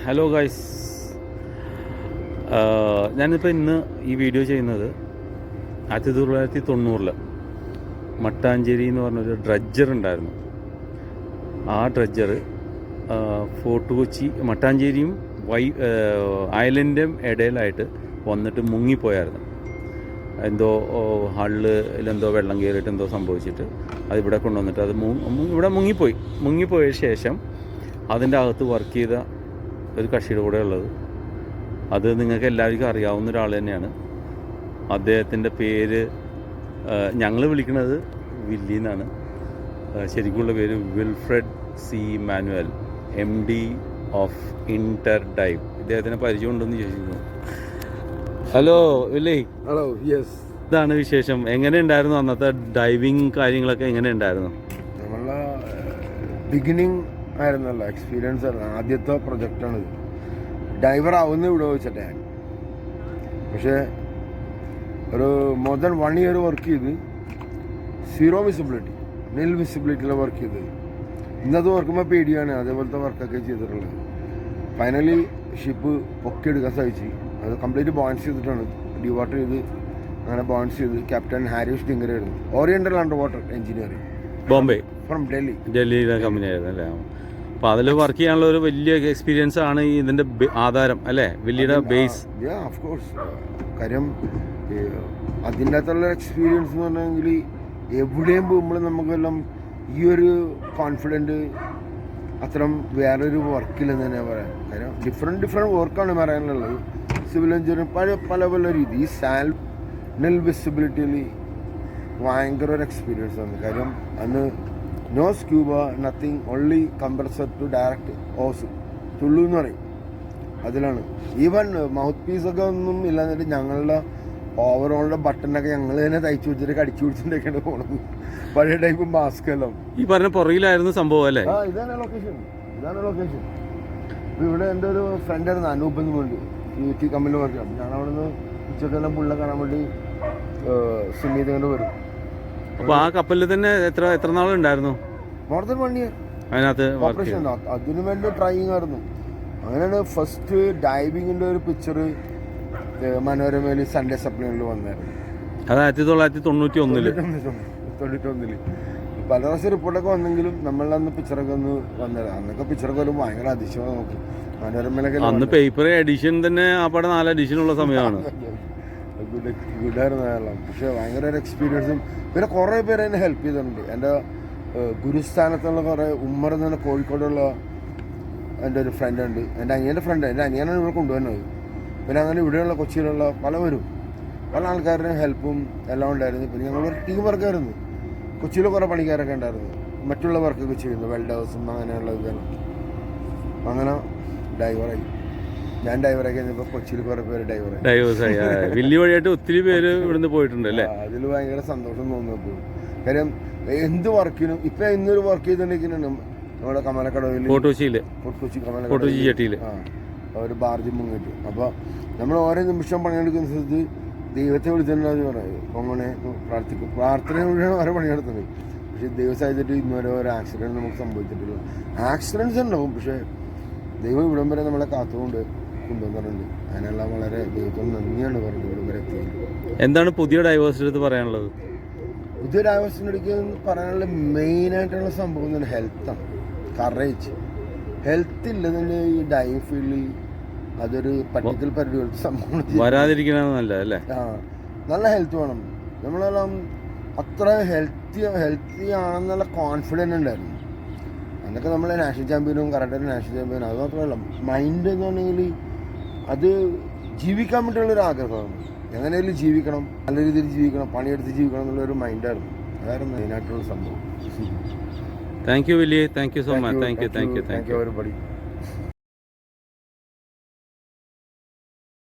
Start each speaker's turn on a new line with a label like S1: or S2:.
S1: Hello guys, ഞാനിപ്പോൾ ഇന്ന് ഈ വീഡിയോ ചെയ്യുന്നത് 1990 മട്ടാഞ്ചേരി എന്ന് പറഞ്ഞൊരു ഡ്രഡ്ജർ ഉണ്ടായിരുന്നു. ആ ഡ്രഡ്ജർ ഫോർട്ട് കൊച്ചി മട്ടാഞ്ചേരിയും ഐലൻഡും ഇടയിലായിട്ട് വന്നിട്ട് മുങ്ങിപ്പോയായിരുന്നു. എന്തോ ഹള്ളിലെന്തോ വെള്ളം കയറിയിട്ട് എന്തോ സംഭവിച്ചിട്ട് അതിവിടെ കൊണ്ടുവന്നിട്ട് അത് ഇവിടെ മുങ്ങിപ്പോയ ശേഷം അതിൻ്റെ അകത്ത് വർക്ക് ചെയ്ത ഒരു കക്ഷിയുടെ കൂടെ ഉള്ളത്, അത് നിങ്ങൾക്ക് എല്ലാവർക്കും അറിയാവുന്ന ഒരാൾ തന്നെയാണ്. അദ്ദേഹത്തിൻ്റെ പേര് ഞങ്ങൾ വിളിക്കുന്നത് വില്ലി എന്നാണ്. ശരിക്കുള്ള പേര് Wilfred C Manuel, MD of Interdive. ഇദ്ദേഹത്തിന് പരിചയമുണ്ടെന്ന് ചോദിച്ചിരുന്നു. ഹലോ വില്ലി.
S2: ഹലോ. യെസ്.
S1: ഇതാണ് വിശേഷം. എങ്ങനെ ഉണ്ടായിരുന്നു അന്നത്തെ ഡൈവിങ് കാര്യങ്ങളൊക്കെ? എങ്ങനെ ഉണ്ടായിരുന്നു?
S2: നമ്മളെ ബിഗിനിങ് ആയിരുന്നല്ലോ, എക്സ്പീരിയൻസ് ആയിരുന്നു. ആദ്യത്തെ പ്രൊജക്റ്റാണിത്. ഡൈവർ ആവുന്ന ഇവിടെ വെച്ചിട്ട് ഞാൻ, പക്ഷേ ഒരു മോർ ദാൻ 1 year വർക്ക് ചെയ്ത് സീറോ വിസിബിലിറ്റി, നിൽ വിസിബിലിറ്റിയിൽ വർക്ക് ചെയ്ത്. ഇന്നത്തെ വർക്കുമ്പോൾ പേടിയാണ്. അതേപോലത്തെ വർക്കൊക്കെ ചെയ്തിട്ടുള്ളത്. ഫൈനലി ഷിപ്പ് പൊക്കിയെടുക്കാൻ സാധിച്ചു. അത് കംപ്ലീറ്റ് ബോൺസ് ചെയ്തിട്ടാണ്, ഡിവാട്ടർ ചെയ്ത് അങ്ങനെ ബോൺസ് ചെയ്ത്. ക്യാപ്റ്റൻ ഹാരിസ് ഡിങ്കർ ആയിരുന്നു, oriental under water engineering,
S1: Bombay
S2: from
S1: ഡൽഹിയിലെ കമ്പനി ആയിരുന്നു അല്ലേ? അപ്പോൾ അതിൽ വർക്ക് ചെയ്യാനുള്ള ഒരു വലിയ എക്സ്പീരിയൻസ് ആണ് ഇതിൻ്റെ ആധാരം അല്ലേ, വില്ലിയുടെ ബേസ്?
S2: Of course. കാര്യം അതിൻ്റെ അകത്തുള്ള എക്സ്പീരിയൻസ് എന്ന് പറഞ്ഞെങ്കിൽ എവിടെയും പോകുമ്പോൾ നമുക്കെല്ലാം ഈ ഒരു കോൺഫിഡൻറ്റ് അത്തരം വേറൊരു വർക്കില്ലെന്ന് തന്നെ പറയാം. കാര്യം ഡിഫറെൻറ്റ് വർക്കാണ് പറയാനുള്ളത്. സിവിൽ എഞ്ചിനീയറിംഗ് പല രീതി. നിൽ വിസിബിലിറ്റിയിൽ ഭയങ്കര ഒരു എക്സ്പീരിയൻസ് ആണ്. കാര്യം അന്ന് no scuba, nothing, only compressor to direct hose തുള്ളു എന്ന് പറയും. അതിലാണ് ഈവൻ മൗത്ത് പീസൊക്കെ ഒന്നും ഇല്ലാന്നിട്ട് ഞങ്ങളുടെ ഓവറോളിൻ്റെ ബട്ടണൊക്കെ ഞങ്ങൾ തന്നെ തയ്ച്ചു വെച്ചിട്ട് കടിച്ചു പിടിച്ചിട്ടൊക്കെയാണ് പോണത്. പഴയ ടൈപ്പ് മാസ്ക് എല്ലാം
S1: ഈ പറഞ്ഞ പുറകിലായിരുന്നു സംഭവം അല്ലേ?
S2: ഇതാണ് ലൊക്കേഷൻ. ഇപ്പം ഇവിടെ എൻ്റെ ഒരു ഫ്രണ്ടായിരുന്നു അനൂപ് എന്ന് വേണ്ടി, UT കമ്പനിയിൽ വർക്ക് ചെയ്യാം. ഞാൻ അവിടെ നിന്ന് ഉച്ചക്കെല്ലാം പുള്ള കാണാൻ വേണ്ടി സ്വിമ്മിങ് ചെയ്തുകൊണ്ട് വരും.
S1: അപ്പോൾ ആ കപ്പലിൽ തന്നെ എത്ര നാളുണ്ടായിരുന്നു?
S2: മോർ ദാൻ 1 year
S1: അതിനകത്ത്
S2: ഓപ്പറേഷൻ. അതിനു വേണ്ടി ട്രൈയിങ് ആയിരുന്നു. അങ്ങനെയാണ് ഫസ്റ്റ് ഡൈവിങ്ങിൻ്റെ ഒരു പിക്ചർ മനോരമയിൽ സൺഡേ സപ്ലിമെന്റിൽ വന്നായിരുന്നു.
S1: അത് 1991
S2: പല പ്രാവശ്യം റിപ്പോർട്ടൊക്കെ വന്നെങ്കിലും നമ്മളന്ന് പിക്ചറൊക്കെ ഒന്ന് വന്നത്. അന്നൊക്കെ പിക്ചറൊക്കെ ഒരു ഭയങ്കര അതിശയം. നമുക്ക് മനോരമയിലൊക്കെ
S1: അന്ന് പേപ്പർ എഡിഷൻ തന്നെ ആ പടം 4 എഡിഷനുള്ള സമയമാണ്.
S2: ഗുഡായിരുന്നു അതെല്ലാം. പക്ഷേ ഭയങ്കര ഒരു എക്സ്പീരിയൻസും. പിന്നെ കുറേ പേര് എന്നെ ഹെൽപ്പ് ചെയ്തിട്ടുണ്ട്. എൻ്റെ ഗുരുസ്ഥാനത്തുള്ള കുറേ ഉമ്മർ എന്ന് പറഞ്ഞാൽ കോഴിക്കോടുള്ള എൻ്റെ ഒരു ഫ്രണ്ട് ഉണ്ട്. എൻ്റെ അനിയനാണ് ഇവിടെ കൊണ്ടുവന്നത്. പിന്നെ അങ്ങനെ ഇവിടെയുള്ള കൊച്ചിയിലുള്ള പല ആൾക്കാരുടെയും ഹെൽപ്പും എല്ലാം ഉണ്ടായിരുന്നു. പിന്നെ ഞങ്ങളൊരു ടീം വർക്കായിരുന്നു. കൊച്ചിയിൽ കുറേ പണിക്കാരൊക്കെ ഉണ്ടായിരുന്നു, മറ്റുള്ള വർക്കൊക്കെ ചെയ്യുന്നു, വെൽഡേഴ്സും അങ്ങനെയുള്ള ഇതെല്ലാം. അങ്ങനെ ഡൈവറായി. ഞാൻ ഡൈവറായി കഴിഞ്ഞപ്പോൾ കൊച്ചിയിൽ കുറേ പേര്
S1: ഡൈവേഴ്സായി. വലിയ വഴിയായിട്ട് ഒത്തിരി പേര് ഇവിടുന്ന് പോയിട്ടുണ്ട് അല്ലേ?
S2: അതിൽ ഭയങ്കര സന്തോഷം തോന്നുന്നു. കാര്യം എന്ത് വർക്കിനും ഇപ്പം ഇന്നൊരു വർക്ക് ചെയ്തുകൊണ്ടിരിക്കുന്നുണ്ട് നമ്മുടെ കമലക്കടവിൽ, ഫോർട്ട് കൊച്ചി ജെട്ടിയിൽ ഒരു ബാർജ് മുങ്ങിട്ട്. അപ്പോൾ നമ്മൾ ഓരോ നിമിഷം പണിയെടുക്കുന്ന സ്ഥലത്ത് ദൈവത്തെ വിളിച്ചിട്ടുണ്ടെന്ന് പറയും. അങ്ങനെ പ്രാർത്ഥന വഴിയാണ് ഓരോ പണിയെടുത്തത്. പക്ഷേ ദൈവം സാധിച്ചിട്ട് ഇന്നുവരെ ഒരു ആക്സിഡൻറ്റ് നമുക്ക് സംഭവിച്ചിട്ടില്ല. ആക്സിഡൻറ്റ്സ് ഉണ്ടാവും, പക്ഷേ ദൈവം ഇവിടം വരെ നമ്മളെ കാത്തുകൊണ്ട് കൊണ്ടുവന്നിട്ടുണ്ട്. അതിനെല്ലാം വളരെ ദൈവത്തിന് നന്ദിയാണ് പറഞ്ഞു ഇവിടം വരെ എത്തിയത്.
S1: എന്താണ് പുതിയ ഡൈവേഴ്സിൻ്റെ അടുത്ത് പറയാനുള്ളത്?
S2: പുതിയ ഡൈവേഴ്സിൻ്റെ അടുത്ത് പറയാനുള്ള മെയിനായിട്ടുള്ള സംഭവം തന്നെ ഹെൽത്താണ്. കറേജ്. ഹെൽത്ത് ഇല്ലെന്നുണ്ട് ഈ ഡൈവിംഗ് ഫീൽഡിൽ അതൊരു പട്ടിക്കൽ പരിധി സംഭവം
S1: വരാതിരിക്കണമെന്നല്ല അല്ലേ?
S2: നല്ല ഹെൽത്ത് വേണം. നമ്മളെല്ലാം അത്ര ഹെൽത്തി ആണെന്നുള്ള കോൺഫിഡൻസ് ഉണ്ടായിരുന്നു. അന്നൊക്കെ നമ്മൾ നാഷണൽ ചാമ്പ്യനും കരാട്ടെ നാഷണൽ ചാമ്പ്യനും. അത് മാത്രമല്ല മൈൻഡ് എന്ന് പറഞ്ഞെങ്കിൽ അത് ജീവിക്കാൻ വേണ്ടിയുള്ളൊരു ആഗ്രഹമാണ്. എങ്ങനെയാലും ജീവിക്കണം, നല്ല രീതിയിൽ ജീവിക്കണം, പണിയെടുത്ത് ജീവിക്കണം എന്നുള്ളൊരു മൈൻഡായിരുന്നു. അതായിരുന്നു മെയിനായിട്ടുള്ള സംഭവം.
S1: Thank you Willy. Thank you so much. Thank you
S2: everybody.